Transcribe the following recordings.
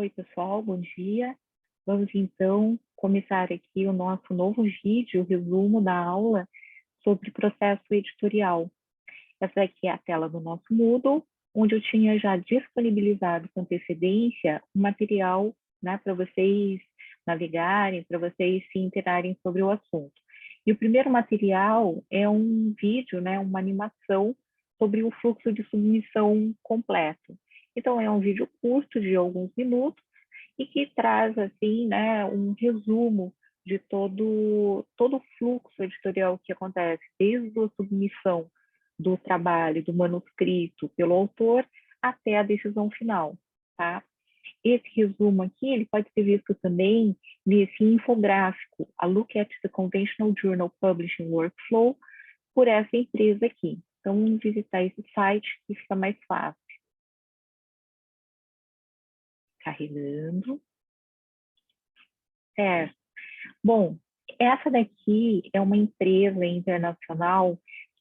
Oi, pessoal, bom dia. Vamos então começar aqui o nosso novo vídeo, resumo da aula sobre processo editorial. Essa aqui é a tela do nosso Moodle, onde eu tinha já disponibilizado com antecedência o material, né, para vocês navegarem, para vocês se interarem sobre o assunto. E o primeiro material é um vídeo, né, uma animação sobre o fluxo de submissão completo. Então, é um vídeo curto de alguns minutos e que traz, assim, né, um resumo de todo o fluxo editorial que acontece, desde a submissão do trabalho, do manuscrito pelo autor, até a decisão final, tá? Esse resumo aqui, ele pode ser visto também nesse infográfico, a Look at the Conventional Journal Publishing Workflow, por essa empresa aqui. Então, vamos visitar esse site que fica mais fácil. Carregando. Certo. Bom, essa daqui é uma empresa internacional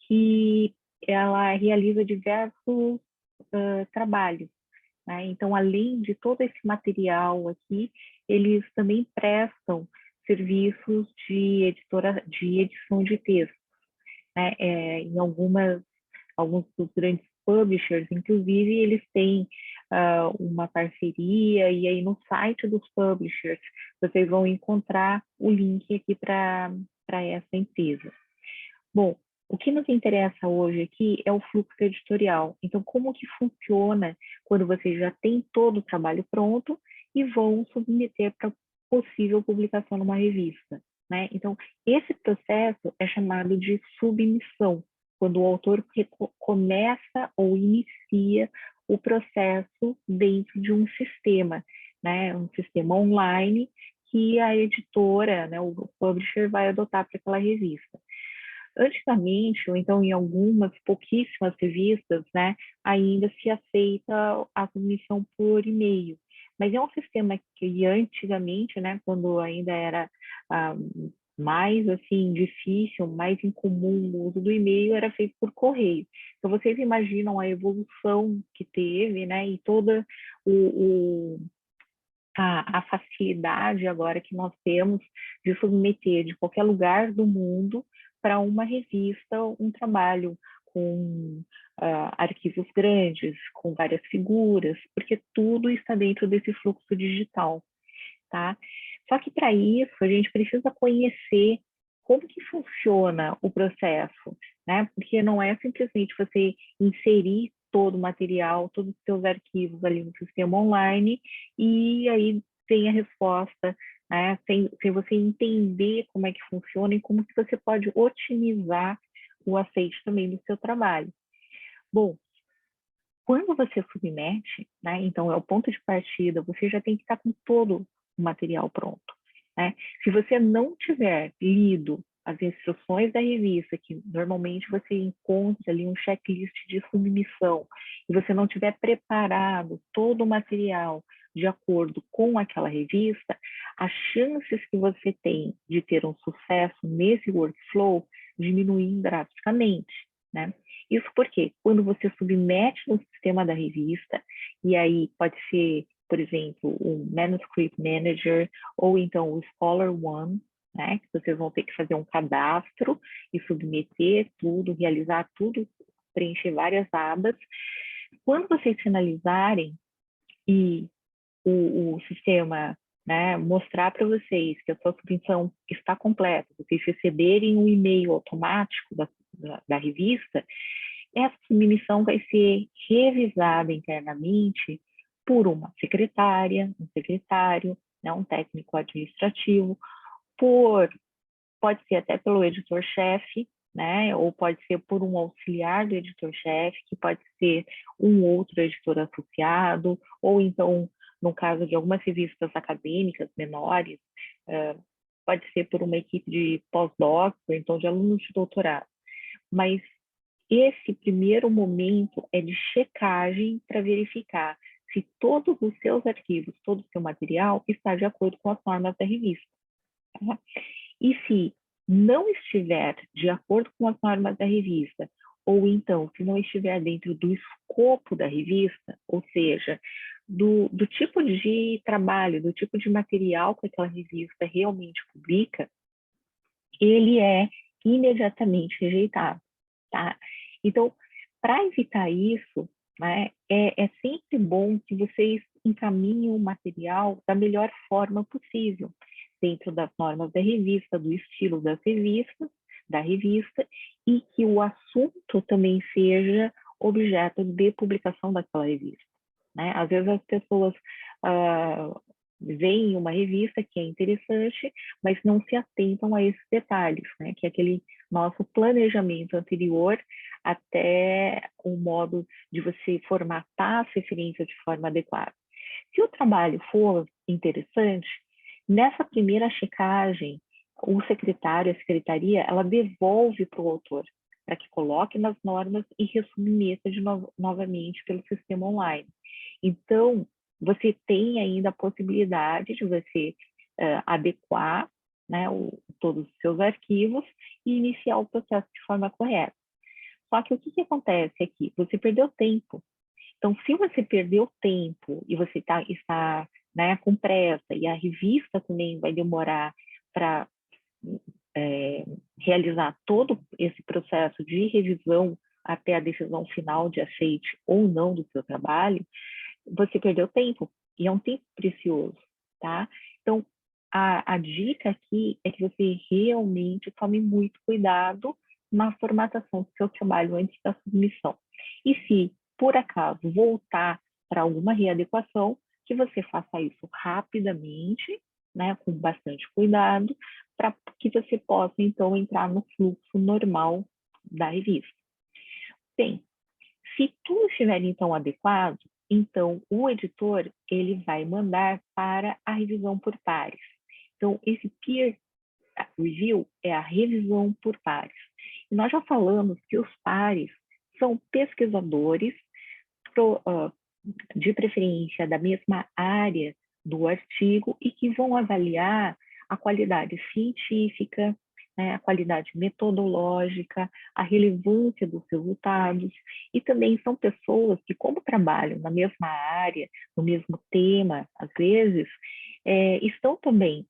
que ela realiza diversos trabalhos, né? Então, além de todo esse material aqui, eles também prestam serviços de edição de texto, né? Em alguns dos grandes publishers, inclusive, eles têm uma parceria, e aí no site dos publishers vocês vão encontrar o link aqui para essa empresa. Bom, o que nos interessa hoje aqui é o fluxo editorial. Então, como que funciona quando vocês já têm todo o trabalho pronto e vão submeter para possível publicação numa revista, né? Então, esse processo é chamado de submissão, quando o autor começa ou inicia o processo dentro de um sistema, né? Um sistema online que a editora, né, o publisher vai adotar para aquela revista. Antigamente, ou então em algumas pouquíssimas revistas, né, ainda se aceita a submissão por e-mail. Mas é um sistema que antigamente, né, quando ainda era mais assim difícil, mais incomum o uso do e-mail, era feito por correio. Então vocês imaginam a evolução que teve, né, e toda a facilidade agora que nós temos de submeter de qualquer lugar do mundo para uma revista um trabalho com arquivos grandes, com várias figuras, porque tudo está dentro desse fluxo digital, tá? Só que para isso a gente precisa conhecer como que funciona o processo, né? Porque não é simplesmente você inserir todo o material, todos os seus arquivos ali no sistema online e aí tem a resposta, né? Sem você entender como é que funciona e como que você pode otimizar o aceite também do seu trabalho. Bom, quando você submete, né, então é o ponto de partida, você já tem que estar com todo o material pronto, né? Se você não tiver lido as instruções da revista, que normalmente você encontra ali um checklist de submissão, e você não tiver preparado todo o material de acordo com aquela revista, as chances que você tem de ter um sucesso nesse workflow diminuem drasticamente, né? Isso porque quando você submete no sistema da revista, e aí pode ser, por exemplo, o Manuscript Manager ou então o Scholar One, né, que vocês vão ter que fazer um cadastro e submeter tudo, realizar tudo, preencher várias abas. Quando vocês finalizarem e o sistema, né, mostrar para vocês que a sua submissão está completa, vocês receberem um e-mail automático da revista, essa submissão vai ser revisada internamente por uma secretária, um secretário, né, um técnico administrativo, pode ser até pelo editor-chefe, né, ou pode ser por um auxiliar do editor-chefe, que pode ser um outro editor associado, ou então, no caso de algumas revistas acadêmicas menores, pode ser por uma equipe de pós-doc, ou então de alunos de doutorado. Mas esse primeiro momento é de checagem para verificar se todos os seus arquivos, todo o seu material está de acordo com as normas da revista. Tá? E se não estiver de acordo com as normas da revista, ou então se não estiver dentro do escopo da revista, ou seja, do tipo de trabalho, do tipo de material que aquela revista realmente publica, ele é imediatamente rejeitado, tá? Então, para evitar isso, né, é sempre bom que vocês encaminhem o material da melhor forma possível, dentro das normas da revista, do estilo das revistas, da revista, e que o assunto também seja objeto de publicação daquela revista, né? Às vezes as pessoas veem uma revista que é interessante, mas não se atentam a esses detalhes, né? Que é aquele nosso planejamento anterior até o modo de você formatar as referências de forma adequada. Se o trabalho for interessante, nessa primeira checagem, o secretário, a secretaria, ela devolve para o autor, para que coloque nas normas e ressubmeta novamente pelo sistema online. Então, você tem ainda a possibilidade de você adequar, né, todos os seus arquivos e iniciar o processo de forma correta. Só que o que acontece aqui? Você perdeu tempo. Então, se você perdeu tempo e você está né, com pressa e a revista também vai demorar para realizar todo esse processo de revisão até a decisão final de aceite ou não do seu trabalho, você perdeu tempo, e é um tempo precioso, tá? Então, a dica aqui é que você realmente tome muito cuidado na formatação do seu trabalho antes da submissão. E se, por acaso, voltar para alguma readequação, que você faça isso rapidamente, né, com bastante cuidado, para que você possa, então, entrar no fluxo normal da revista. Bem, se tudo estiver, então, adequado, então o editor ele vai mandar para a revisão por pares. Então, esse peer review é a revisão por pares. E nós já falamos que os pares são pesquisadores, de preferência da mesma área do artigo, e que vão avaliar a qualidade científica, né, a qualidade metodológica, a relevância dos resultados, e também são pessoas que, como trabalham na mesma área, no mesmo tema, às vezes, estão também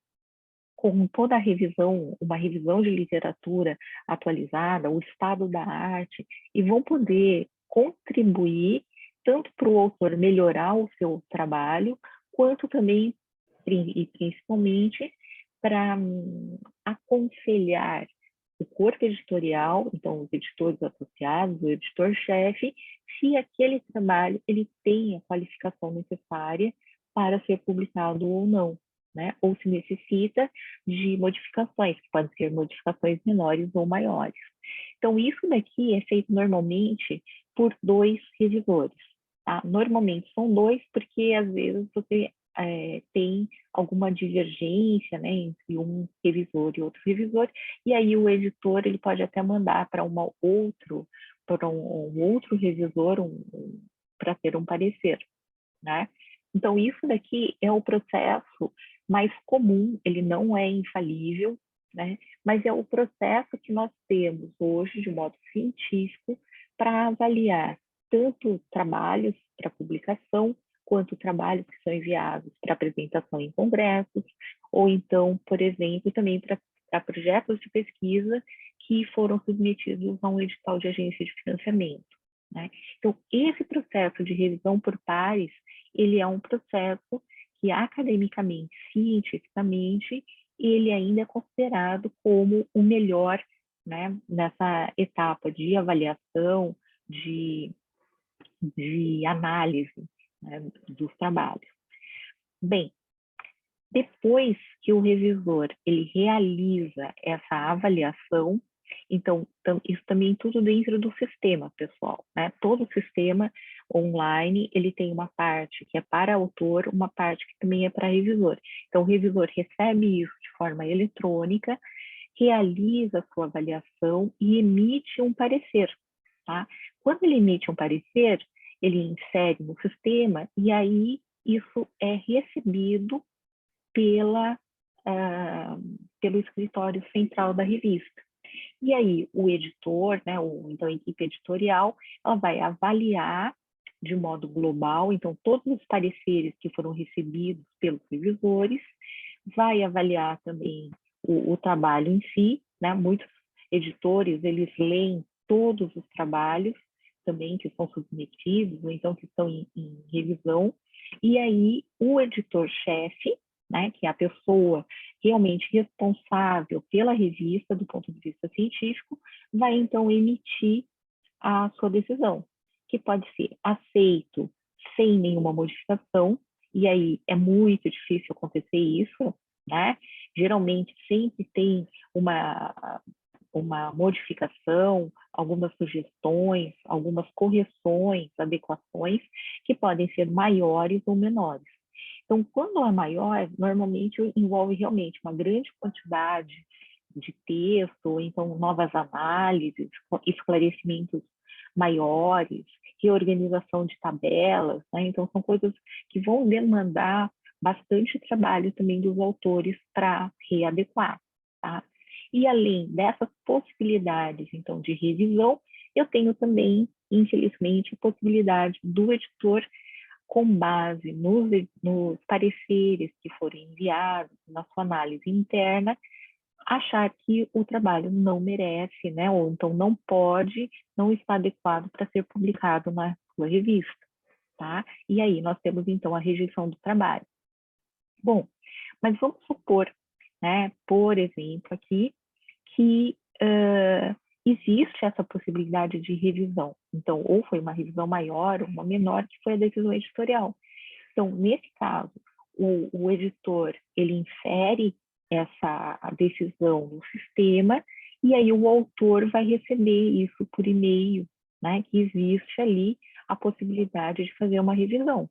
com toda a revisão, uma revisão de literatura atualizada, o estado da arte, e vão poder contribuir tanto para o autor melhorar o seu trabalho, quanto também, e principalmente, para aconselhar o corpo editorial, então os editores associados, o editor-chefe, se aquele trabalho ele tem a qualificação necessária para ser publicado ou não, né? Ou se necessita de modificações, que podem ser modificações menores ou maiores. Então, isso daqui é feito normalmente por 2 revisores, tá? Normalmente são 2, porque às vezes você tem alguma divergência, né, entre um revisor e outro revisor, e aí o editor ele pode até mandar para um outro revisor para ter um parecer, né? Então, isso daqui é o processo mais comum, ele não é infalível, né? Mas é o processo que nós temos hoje, de modo científico, para avaliar tanto trabalhos para publicação, quanto trabalhos que são enviados para apresentação em congressos, ou então, por exemplo, também para projetos de pesquisa que foram submetidos a um edital de agência de financiamento, né? Então, esse processo de revisão por pares, ele é um processo que academicamente, cientificamente, ele ainda é considerado como o melhor, né, nessa etapa de avaliação, de análise, né, dos trabalhos. Bem, depois que o revisor ele realiza essa avaliação, então isso também tudo dentro do sistema, pessoal, né? Todo o sistema online ele tem uma parte que é para autor, uma parte que também é para revisor. Então o revisor recebe isso de forma eletrônica, realiza a sua avaliação e emite um parecer, tá? Quando ele emite um parecer, ele insere no sistema e aí isso é recebido pelo escritório central da revista. E aí o editor, né, ou então a equipe editorial, ela vai avaliar de modo global, então todos os pareceres que foram recebidos pelos revisores, vai avaliar também o trabalho em si, né? Muitos editores, eles leem todos os trabalhos também que são submetidos, ou então que estão em revisão, e aí o editor-chefe, né, que é a pessoa realmente responsável pela revista do ponto de vista científico, vai então emitir a sua decisão, que pode ser aceito sem nenhuma modificação, e aí é muito difícil acontecer isso, né? Geralmente sempre tem uma modificação, algumas sugestões, algumas correções, adequações, que podem ser maiores ou menores. Então, quando é maior, normalmente envolve realmente uma grande quantidade de texto, ou então novas análises, esclarecimentos maiores, reorganização de tabelas, né? Então, são coisas que vão demandar bastante trabalho também dos autores para readequar, tá? E além dessas possibilidades, então, de revisão, eu tenho também, infelizmente, a possibilidade do editor, com base nos pareceres que forem enviados, na sua análise interna, achar que o trabalho não merece, né, ou então não pode, não está adequado para ser publicado na sua revista, tá? E aí nós temos, então, a rejeição do trabalho. Bom, mas vamos supor, né, por exemplo, aqui, que existe essa possibilidade de revisão. Então, ou foi uma revisão maior ou uma menor, que foi a decisão editorial. Então, nesse caso, o editor, ele infere essa decisão no sistema, e aí o autor vai receber isso por e-mail, né, que existe ali a possibilidade de fazer uma revisão.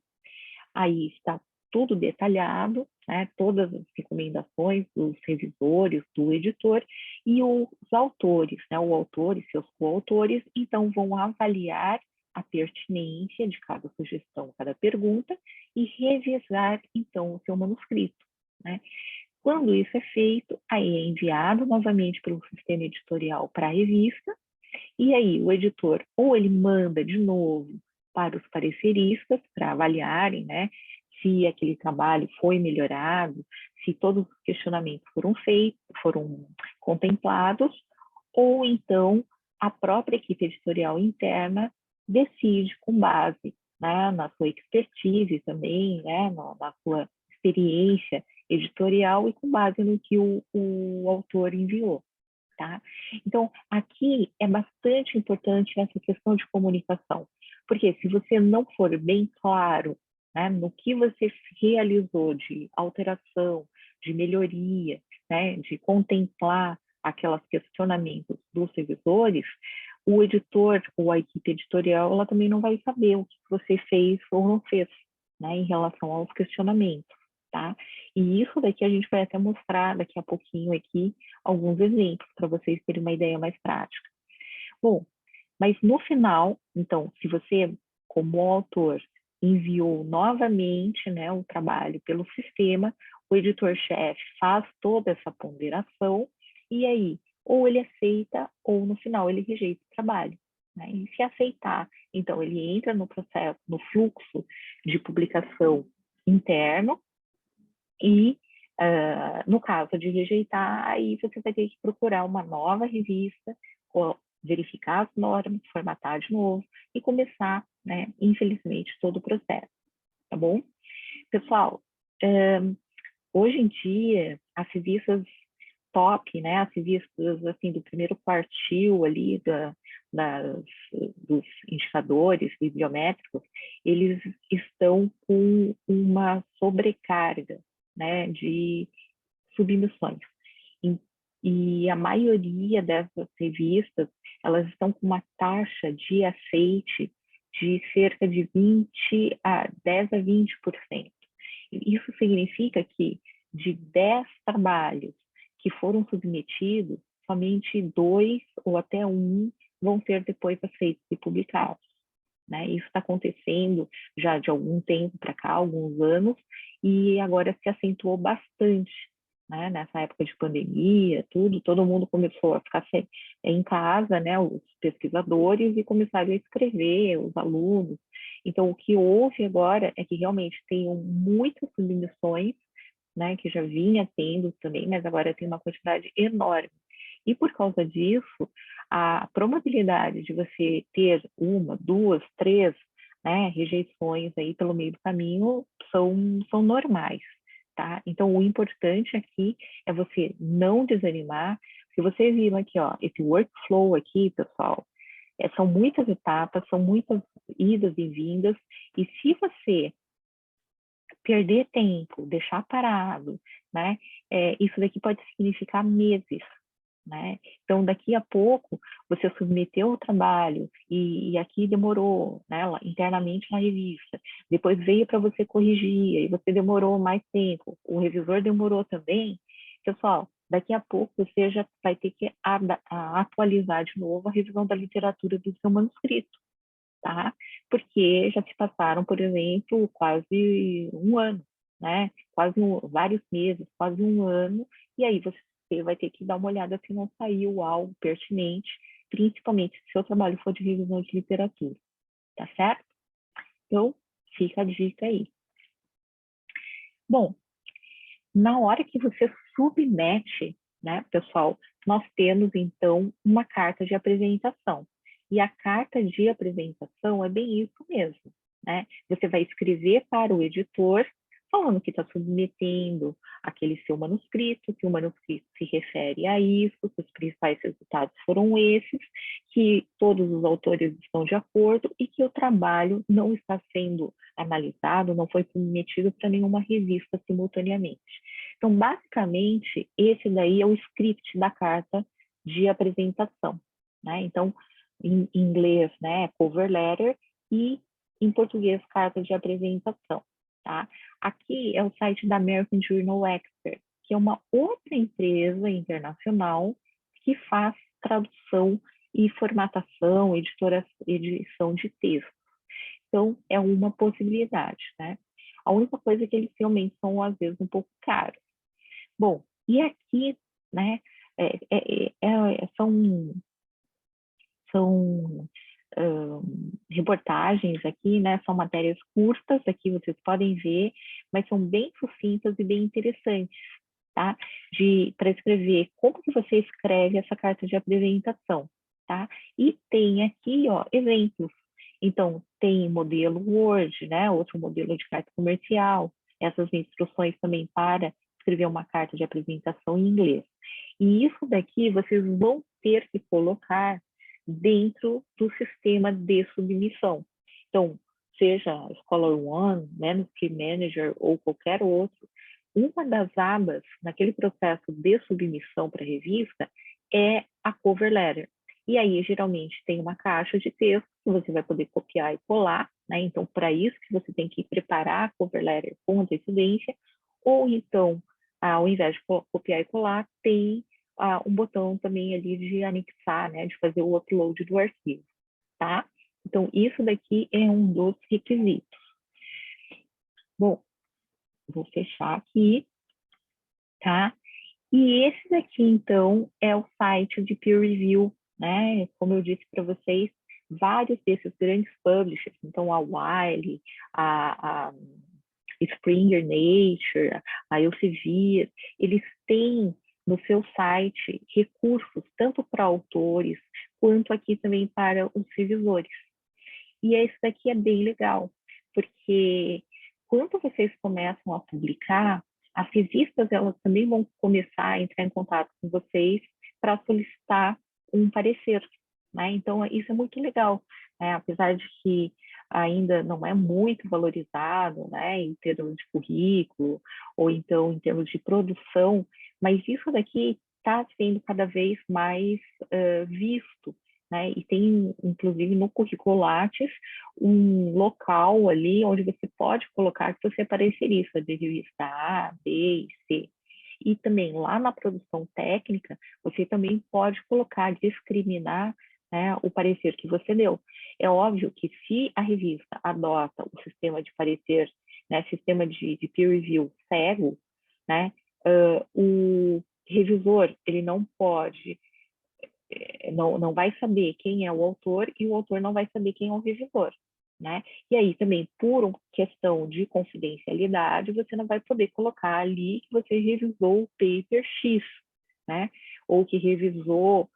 Aí está tudo detalhado, né, todas as recomendações dos revisores, do editor, e os autores, né, o autor e seus coautores, então vão avaliar a pertinência de cada sugestão, cada pergunta, e revisar, então, o seu manuscrito, né? Quando isso é feito, aí é enviado novamente pelo sistema editorial para a revista, e aí o editor ou ele manda de novo para os pareceristas para avaliarem, né, se aquele trabalho foi melhorado, se todos os questionamentos foram feitos, foram contemplados, ou então a própria equipe editorial interna decide com base, né, na sua expertise também, né, na sua experiência editorial e com base no que o autor enviou. Tá? Então, aqui é bastante importante essa questão de comunicação, porque se você não for bem claro, né, no que você realizou de alteração, de melhoria, né, de contemplar aqueles questionamentos dos revisores, o editor ou a equipe editorial, ela também não vai saber o que você fez ou não fez, né, em relação aos questionamentos. Tá? E isso daqui a gente vai até mostrar daqui a pouquinho aqui alguns exemplos para vocês terem uma ideia mais prática. Bom, mas no final, então, se você, como autor, enviou novamente, né, o trabalho pelo sistema, o editor-chefe faz toda essa ponderação e aí ou ele aceita ou no final ele rejeita o trabalho. Né? E se aceitar, então ele entra no processo, no fluxo de publicação interno, e, no caso de rejeitar, aí você vai ter que procurar uma nova revista, verificar as normas, formatar de novo e começar, né, infelizmente, todo o processo, tá bom? Pessoal, hoje em dia, as revistas top, né, as revistas assim, do primeiro quartil ali dos indicadores bibliométricos, eles estão com uma sobrecarga, né, de submissões. E a maioria dessas revistas, elas estão com uma taxa de aceite de cerca de 10 a 20%. Isso significa que de 10 trabalhos que foram submetidos, somente 2 ou até 1 vão ser depois aceitos e publicados. Né? Isso está acontecendo já de algum tempo para cá, alguns anos, e agora se acentuou bastante, né? Nessa época de pandemia, todo mundo começou a ficar em casa, né? Os pesquisadores, e começaram a escrever, os alunos, Então, o que houve agora é que realmente tem muitas submissões, né, que já vinha tendo também, mas agora tem uma quantidade enorme. E por causa disso, a probabilidade de você ter uma, duas, três, né, rejeições aí pelo meio do caminho são normais, tá? Então, o importante aqui é você não desanimar. Se você viu aqui, ó, esse workflow aqui, pessoal, são muitas etapas, são muitas idas e vindas, e se você perder tempo, deixar parado, né, isso daqui pode significar meses, né? Então, daqui a pouco, você submeteu o trabalho e aqui demorou, né, internamente na revista, depois veio para você corrigir, e você demorou mais tempo, o revisor demorou também. Pessoal, daqui a pouco você já vai ter que atualizar de novo a revisão da literatura do seu manuscrito, tá? Porque já se passaram, por exemplo, quase um ano, né? Vários meses, quase um ano, e aí você vai ter que dar uma olhada se não saiu algo pertinente, principalmente se seu trabalho for de revisão de literatura, tá certo? Então, fica a dica aí. Bom, na hora que você submete, né, pessoal, nós temos então uma carta de apresentação. E a carta de apresentação é bem isso mesmo, né? Você vai escrever para o editor, falando que está submetendo aquele seu manuscrito, que o manuscrito se refere a isso, que os principais resultados foram esses, que todos os autores estão de acordo e que o trabalho não está sendo analisado, não foi submetido para nenhuma revista simultaneamente. Então, basicamente, esse daí é o script da carta de apresentação, né? Então, em inglês, né, cover letter, e em português, carta de apresentação, tá? Aqui é o site da American Journal Expert, que é uma outra empresa internacional que faz tradução e formatação, edição de texto. Então, é uma possibilidade, né? A única coisa é que eles realmente são, às vezes, um pouco caros. Bom, e aqui, né, são reportagens aqui, né, são matérias curtas, aqui vocês podem ver, mas são bem sucintas e bem interessantes, tá? Para escrever como que você escreve essa carta de apresentação, tá? E tem aqui, ó, exemplos. Então, tem modelo Word, né, outro modelo de carta comercial, essas instruções também para escrever uma carta de apresentação em inglês. E isso daqui vocês vão ter que colocar dentro do sistema de submissão. Então, seja Scholar One, Manuscript Manager ou qualquer outro, uma das abas naquele processo de submissão para a revista é a cover letter. E aí, geralmente, tem uma caixa de texto que você vai poder copiar e colar, né? Então, para isso que você tem que preparar a cover letter com antecedência, ou então, ao invés de copiar e colar, tem um botão também ali de anexar, né? De fazer o upload do arquivo, tá? Então, isso daqui é um dos requisitos. Bom, vou fechar aqui, tá? E esse daqui, então, é o site de peer review, né? Como eu disse para vocês, vários desses grandes publishers, então a Wiley, a Springer Nature, a Elsevier, eles têm no seu site recursos tanto para autores quanto aqui também para os revisores. E esse daqui é bem legal, porque quando vocês começam a publicar, as revistas elas também vão começar a entrar em contato com vocês para solicitar um parecer, né? Então, isso é muito legal, né? Apesar de que ainda não é muito valorizado, né, em termos de currículo, ou então em termos de produção, mas isso daqui está sendo cada vez mais visto, né? E tem, inclusive, no currículo Lattes, um local ali onde você pode colocar que você é parecerista de revista A, B e C. E também lá na produção técnica, você também pode colocar, discriminar, né, o parecer que você deu. É óbvio que se a revista adota o sistema de parecer, né, sistema de peer review cego, né, o revisor ele não pode, não vai saber quem é o autor e o autor não vai saber quem é o revisor. né? E aí também, por uma questão de confidencialidade, você não vai poder colocar ali que você revisou o paper X, né? Ou que revisou,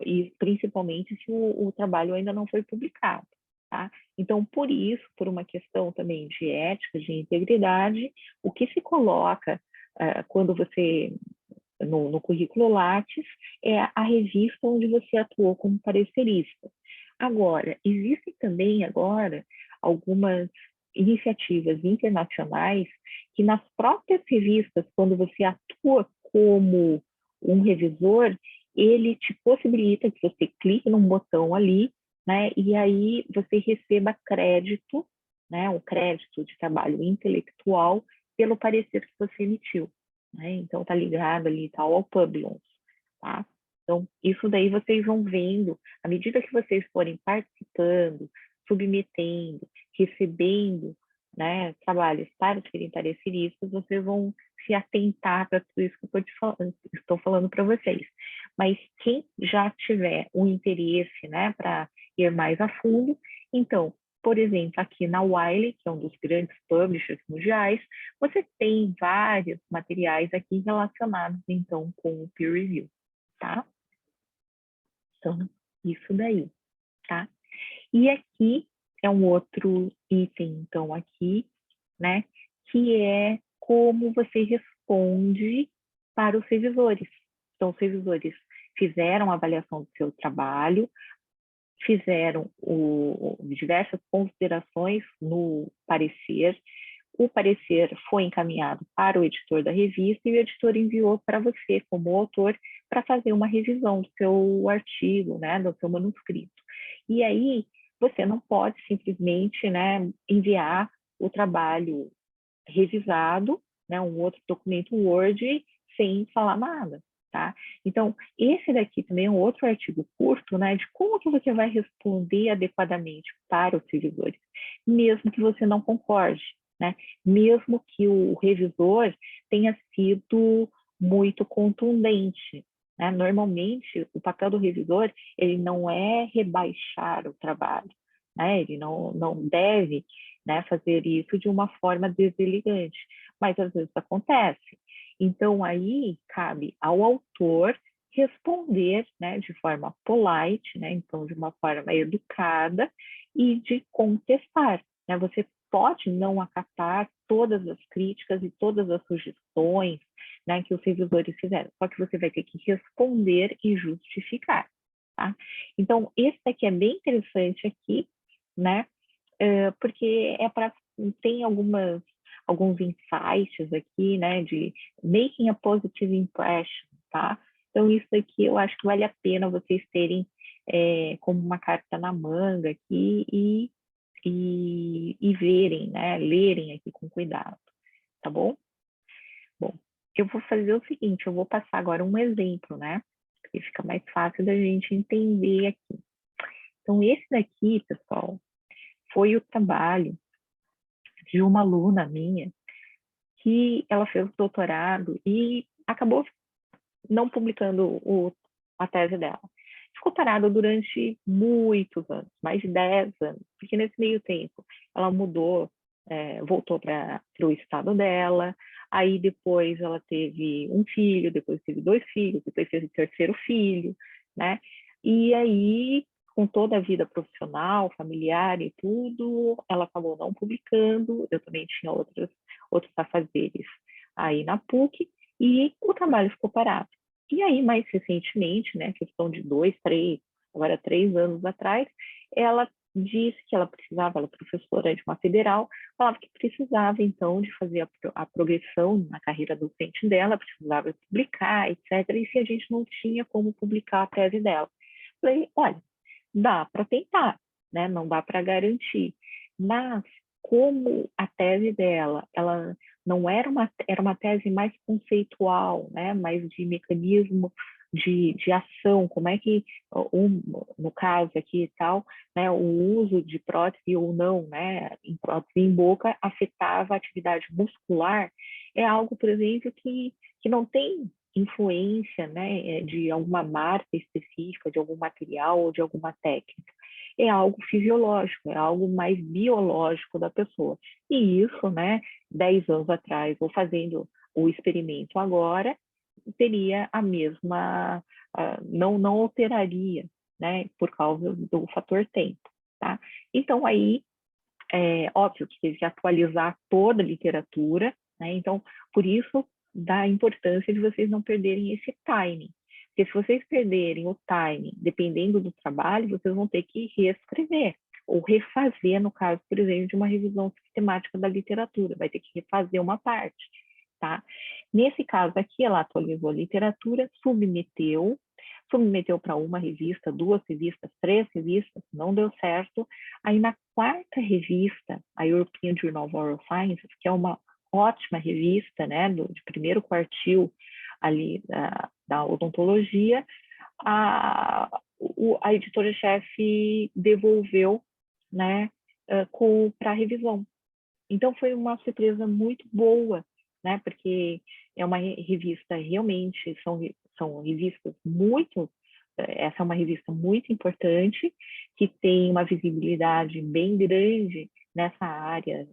e principalmente se o trabalho ainda não foi publicado, tá? Então, por isso, por uma questão também de ética, de integridade, o que se coloca quando você no currículo Lattes é a revista onde você atuou como parecerista. Agora, existem também agora algumas iniciativas internacionais que nas próprias revistas, quando você atua como um revisor, ele te possibilita que você clique num botão ali, né, e aí você receba crédito, né, um crédito de trabalho intelectual pelo parecer que você emitiu, né? Então está ligado ali tal ao Publions, tá? Então isso daí vocês vão vendo à medida que vocês forem participando, submetendo, recebendo, né, trabalhos para serem pareceristas, vocês vão se atentar para tudo isso que estou falando para vocês. Mas quem já tiver um interesse, né, para ir mais a fundo, então, por exemplo, aqui na Wiley, que é um dos grandes publishers mundiais, você tem vários materiais aqui relacionados, então, com o peer review, tá? Então, isso daí, tá? E aqui é um outro item, então, aqui, né? Que é como você responde para os revisores. Então, os revisores fizeram a avaliação do seu trabalho, fizeram diversas considerações no parecer. O parecer foi encaminhado para o editor da revista e o editor enviou para você, como autor, para fazer uma revisão do seu artigo, né, do seu manuscrito. E aí, você não pode simplesmente, né, enviar o trabalho revisado, né, um outro documento Word, sem falar nada, tá? Então, esse daqui também é um outro artigo curto, né, de como que você vai responder adequadamente para os revisores, mesmo que você não concorde, né? Mesmo que o revisor tenha sido muito contundente, né? Normalmente, o papel do revisor, ele não é rebaixar o trabalho, né? Ele não deve, né, fazer isso de uma forma deselegante, mas às vezes acontece. Então, aí cabe ao autor responder, né, de forma polite, né, então de uma forma educada e de contestar, né? Você pode não acatar todas as críticas e todas as sugestões, né, que os revisores fizeram, só que você vai ter que responder e justificar, tá? Então, esse daqui é bem interessante aqui, né, porque tem alguns insights aqui, né, de making a positive impression, tá? Então, isso aqui eu acho que vale a pena vocês terem como uma carta na manga aqui e verem, né, lerem aqui com cuidado, tá bom? Bom, eu vou fazer o seguinte, eu vou passar agora um exemplo, né, porque fica mais fácil da gente entender aqui. Então, esse daqui, pessoal, foi o trabalho de uma aluna minha que ela fez doutorado e acabou não publicando a tese dela. Ficou parada durante muitos anos, mais de 10 anos, porque nesse meio tempo ela mudou, voltou para o estado dela, aí depois ela teve um filho, depois teve 2 filhos, depois teve o terceiro filho, né? E aí, com toda a vida profissional, familiar e tudo, ela acabou não publicando, eu também tinha outros afazeres aí na PUC, e o trabalho ficou parado. E aí, mais recentemente, né, questão de 3 anos atrás, ela disse que ela precisava, ela é professora de uma federal, falava que precisava, então, de fazer a progressão na carreira docente dela, precisava publicar, etc., e se a gente não tinha como publicar a tese dela. Falei, olha, dá para tentar, né? Não dá para garantir, mas como a tese dela, ela não era uma tese mais conceitual, né? Mais de mecanismo de ação, como é que, no caso aqui e tal, né, o uso de prótese ou não, né, em prótese em boca, afetava a atividade muscular, é algo, por exemplo, que não tem influência, né, de alguma marca específica, de algum material ou de alguma técnica. é algo fisiológico, é algo mais biológico da pessoa. E isso, né, 10 anos atrás, ou fazendo o experimento agora, teria a mesma, não alteraria, né, por causa do fator tempo, tá? Então, aí, é óbvio que teve que atualizar toda a literatura, né? Então, por isso, da importância de vocês não perderem esse timing. Porque se vocês perderem o timing, dependendo do trabalho, vocês vão ter que reescrever ou refazer, no caso, por exemplo, de uma revisão sistemática da literatura, vai ter que refazer uma parte, tá? Nesse caso aqui, ela atualizou a literatura, submeteu para uma revista, 2 revistas, 3 revistas, não deu certo. Aí na 4ª revista, a European Journal of Oral Sciences, que é uma ótima revista, né, de primeiro quartil ali da odontologia, a editora-chefe devolveu, né, para revisão. Então foi uma surpresa muito boa, né, porque é uma revista realmente, são revistas muito, essa é uma revista muito importante, que tem uma visibilidade bem grande nessa área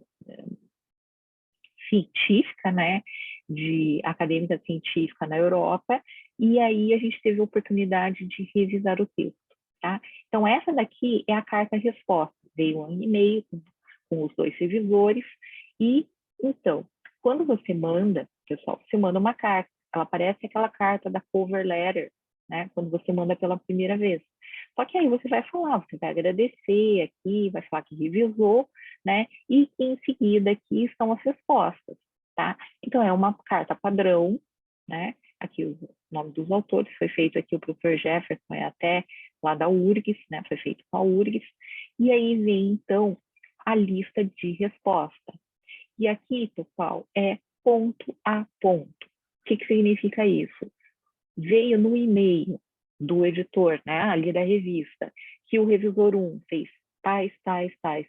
científica, né, de acadêmica científica na Europa, e aí a gente teve a oportunidade de revisar o texto, tá? Então, essa daqui é a carta-resposta, veio um e-mail com os 2 revisores, e, então, quando você manda, pessoal, você manda uma carta, ela parece aquela carta da cover letter, né, quando você manda pela primeira vez. Só que aí você vai falar, você vai agradecer aqui, vai falar que revisou, né? E em seguida aqui estão as respostas, tá? Então é uma carta padrão, né? Aqui o nome dos autores, foi feito aqui o professor Jefferson, é até lá da URGS, né? Foi feito com a URGS. E aí vem, então, a lista de resposta. E aqui, pessoal, é ponto a ponto. O que significa isso? Veio no e-mail do editor, né, ali da revista, que o revisor 1 fez tais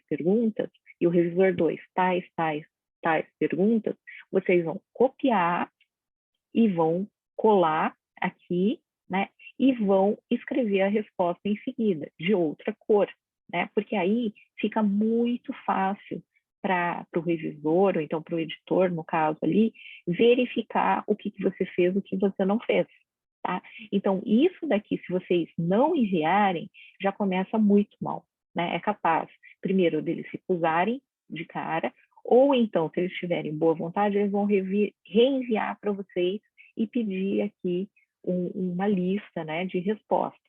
perguntas, e o revisor 2 tais perguntas, vocês vão copiar e vão colar aqui, né, e vão escrever a resposta em seguida, de outra cor, né, porque aí fica muito fácil para o revisor, ou então para o editor, no caso ali, verificar o que você fez, o que você não fez. Tá? Então, isso daqui, se vocês não enviarem, já começa muito mal, né? É capaz, primeiro, deles se acusarem de cara, ou então, se eles tiverem boa vontade, eles vão reenviar para vocês e pedir aqui uma lista, né, de respostas.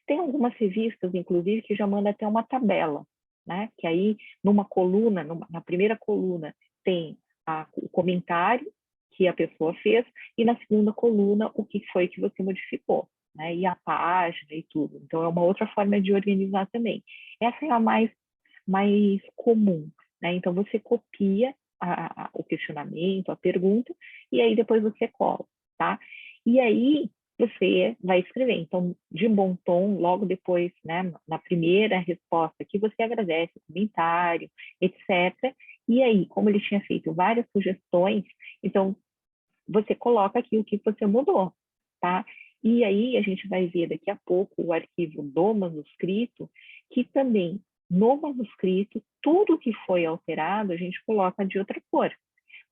Tem algumas revistas, inclusive, que já mandam até uma tabela, né? Que aí, numa coluna, na primeira coluna, tem o comentário que a pessoa fez, e na segunda coluna o que foi que você modificou, né? E a página e tudo. Então, é uma outra forma de organizar também. Essa é a mais comum, né? Então, você copia o questionamento, a pergunta, e aí depois você cola, tá? E aí, você vai escrever. Então, de bom tom, logo depois, né, na primeira resposta, que você agradece o comentário, etc. E aí, como ele tinha feito várias sugestões, então você coloca aqui o que você mudou, tá? E aí a gente vai ver daqui a pouco o arquivo do manuscrito, que também no manuscrito, tudo que foi alterado, a gente coloca de outra cor.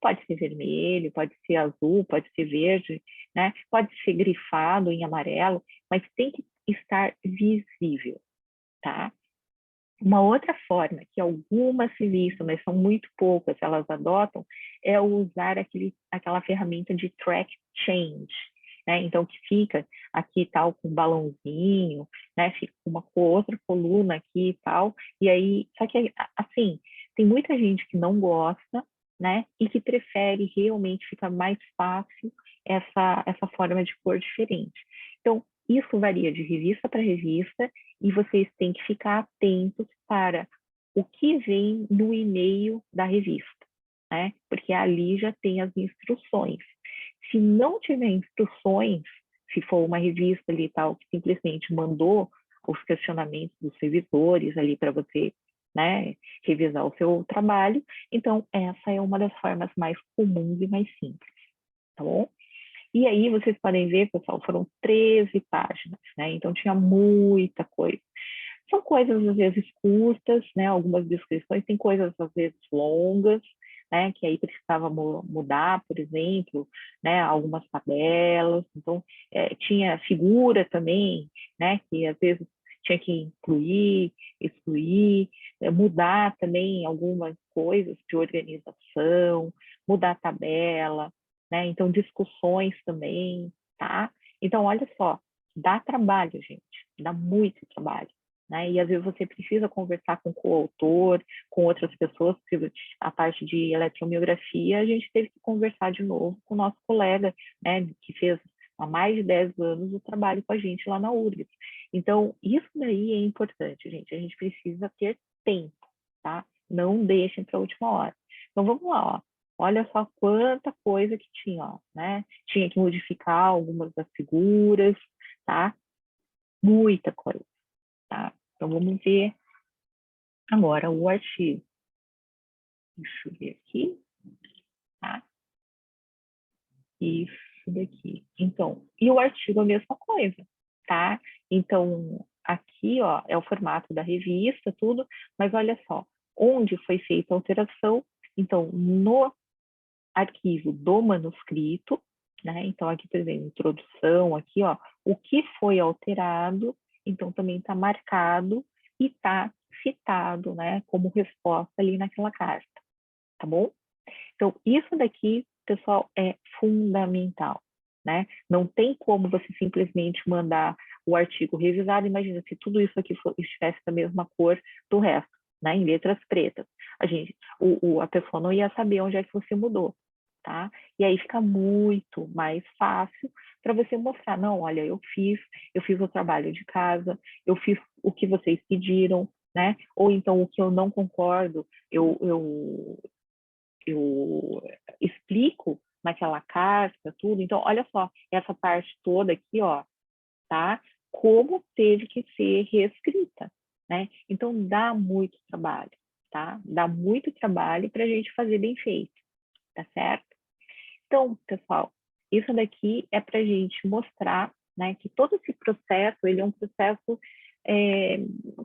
Pode ser vermelho, pode ser azul, pode ser verde, né? Pode ser grifado em amarelo, mas tem que estar visível, tá? Uma outra forma que algumas revistas, mas são muito poucas, elas adotam, é usar aquela ferramenta de track change, né? Então, que fica aqui tal com um balãozinho, né? Fica uma outra coluna aqui e tal. E aí, só que assim, tem muita gente que não gosta, né? E que prefere realmente ficar mais fácil essa forma de cor diferente. Então, isso varia de revista para revista, e vocês têm que ficar atentos para o que vem no e-mail da revista, né? Porque ali já tem as instruções. Se não tiver instruções, se for uma revista ali e tal, que simplesmente mandou os questionamentos dos revisores ali para você, né, revisar o seu trabalho, então essa é uma das formas mais comuns e mais simples, tá bom? E aí vocês podem ver, pessoal, foram 13 páginas, né? Então tinha muita coisa. São coisas, às vezes, curtas, né? Algumas descrições, tem coisas, às vezes, longas, né? Que aí precisava mudar, por exemplo, né? Algumas tabelas. Então, tinha figura também, né? Que, às vezes, tinha que incluir, excluir, mudar também algumas coisas de organização, mudar a tabela, né? Então, discussões também, tá? Então, olha só, dá trabalho, gente, dá muito trabalho, né? E às vezes você precisa conversar com o coautor, com outras pessoas, porque a parte de eletromiografia a gente teve que conversar de novo com o nosso colega, né, que fez há mais de 10 anos o trabalho com a gente lá na URGS. Então, isso daí é importante, gente. A gente precisa ter tempo, tá? Não deixem para a última hora. Então, vamos lá, ó. Olha só quanta coisa que tinha, ó, né? Tinha que modificar algumas das figuras, tá? Muita coisa, tá? Então, vamos ver agora o artigo. Deixa eu ver aqui, tá? Isso daqui. Então, e o artigo é a mesma coisa, tá? Então, aqui, ó, é o formato da revista, tudo, mas olha só, onde foi feita a alteração, então, no arquivo do manuscrito, né? Então, aqui, por exemplo, introdução, aqui, ó, o que foi alterado, então também está marcado e está citado, né, como resposta ali naquela carta, tá bom? Então, isso daqui, pessoal, é fundamental, né? Não tem como você simplesmente mandar o artigo revisado. Imagina se tudo isso aqui estivesse da mesma cor do resto, né? Em letras pretas. A pessoa não ia saber onde é que você mudou, tá? E aí fica muito mais fácil para você mostrar, não, olha, eu fiz o trabalho de casa, eu fiz o que vocês pediram, né? Ou então o que eu não concordo, eu explico naquela carta, tudo. Então, olha só, essa parte toda aqui, ó, tá? Como teve que ser reescrita, né? Então, dá muito trabalho, tá? Dá muito trabalho para a gente fazer bem feito, tá certo? Então, pessoal, isso daqui é para a gente mostrar, né, que todo esse processo, ele é um processo é,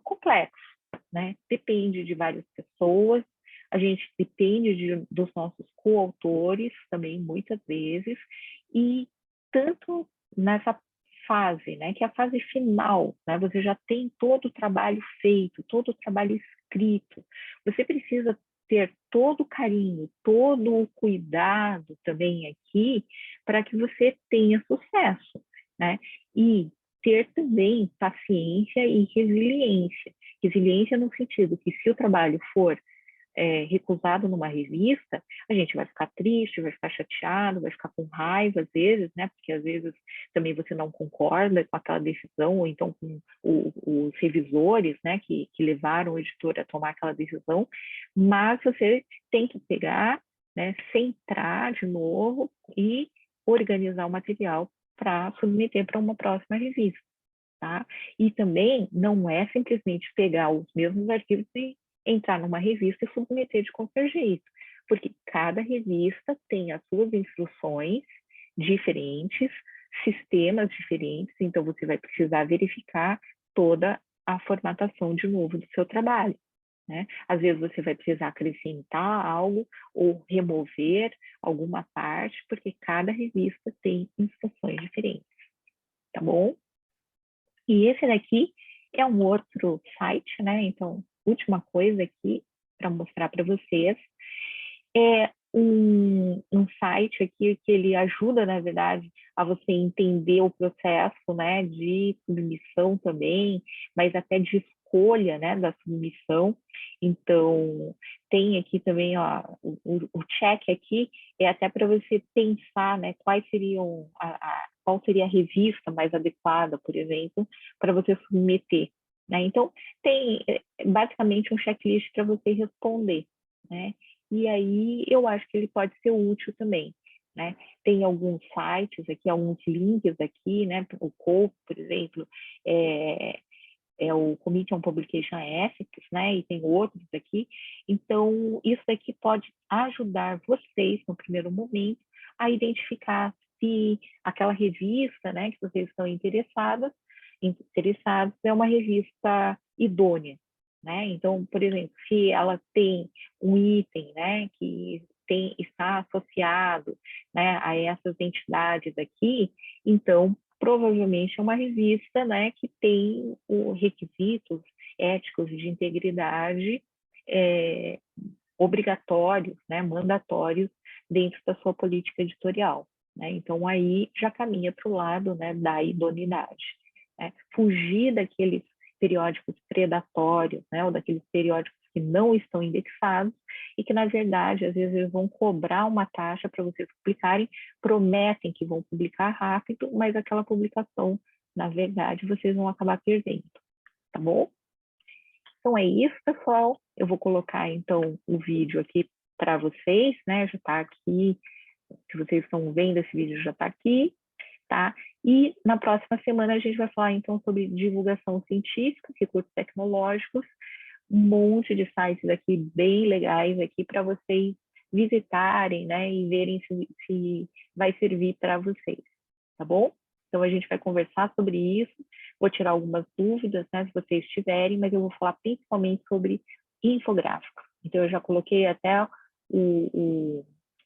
complexo, né? Depende de várias pessoas, a gente depende dos nossos coautores também, muitas vezes, e tanto nessa fase, né, que é a fase final, né, você já tem todo o trabalho feito, todo o trabalho escrito, você precisa ter todo o carinho, todo o cuidado também aqui para que você tenha sucesso, né? E ter também paciência e resiliência. Resiliência no sentido que se o trabalho for recusado numa revista, a gente vai ficar triste, vai ficar chateado, vai ficar com raiva às vezes, né? Porque às vezes também você não concorda com aquela decisão, ou então com os revisores, né, que levaram o editor a tomar aquela decisão, mas você tem que pegar, né, centrar de novo e organizar o material para submeter para uma próxima revista. Tá? E também não é simplesmente pegar os mesmos arquivos e entrar numa revista e submeter de qualquer jeito, porque cada revista tem as suas instruções diferentes, sistemas diferentes, então você vai precisar verificar toda a formatação de novo do seu trabalho. Né? Às vezes você vai precisar acrescentar algo ou remover alguma parte, porque cada revista tem instruções diferentes, tá bom? E esse daqui é um outro site, né? Então, última coisa aqui para mostrar para vocês é um site aqui que ele ajuda, na verdade, a você entender o processo, né, de submissão também, mas até de escolha, né, da submissão. Então, tem aqui também, ó, o check aqui é até para você pensar, né, quais seriam qual seria a revista mais adequada, por exemplo, para você submeter, né? Então, tem basicamente um checklist para você responder, né? E aí eu acho que ele pode ser útil também, né? Tem alguns sites aqui, alguns links aqui, né? O COPE, por exemplo, é o Committee on Publication Ethics, né? E tem outros aqui. Então, isso aqui pode ajudar vocês, no primeiro momento, a identificar se aquela revista, né, que vocês estão interessados, é uma revista idônea, né? Então, por exemplo, se ela tem um item, né, que está associado, né, a essas entidades aqui, então provavelmente é uma revista, né, que tem os requisitos éticos de integridade obrigatórios, né, mandatórios dentro da sua política editorial, né? Então aí já caminha para o lado, né, da idoneidade, né? Fugir daqueles periódicos predatórios, né, ou daqueles periódicos que não estão indexados e que, na verdade, às vezes eles vão cobrar uma taxa para vocês publicarem, prometem que vão publicar rápido, mas aquela publicação, na verdade, vocês vão acabar perdendo, tá bom? Então é isso, pessoal. Eu vou colocar, então, o vídeo aqui para vocês, né? Já está aqui, se vocês estão vendo, esse vídeo já está aqui, tá? E na próxima semana a gente vai falar, então, sobre divulgação científica, recursos tecnológicos, um monte de sites aqui bem legais aqui para vocês visitarem, né? E verem se vai servir para vocês, tá bom? Então a gente vai conversar sobre isso, vou tirar algumas dúvidas, né, se vocês tiverem, mas eu vou falar principalmente sobre infográfico. Então eu já coloquei até a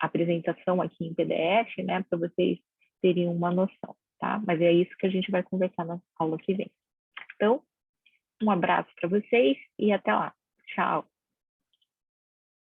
apresentação aqui em PDF, né, para vocês terem uma noção, tá? Mas é isso que a gente vai conversar na aula que vem. Então, um abraço para vocês e até lá. Tchau!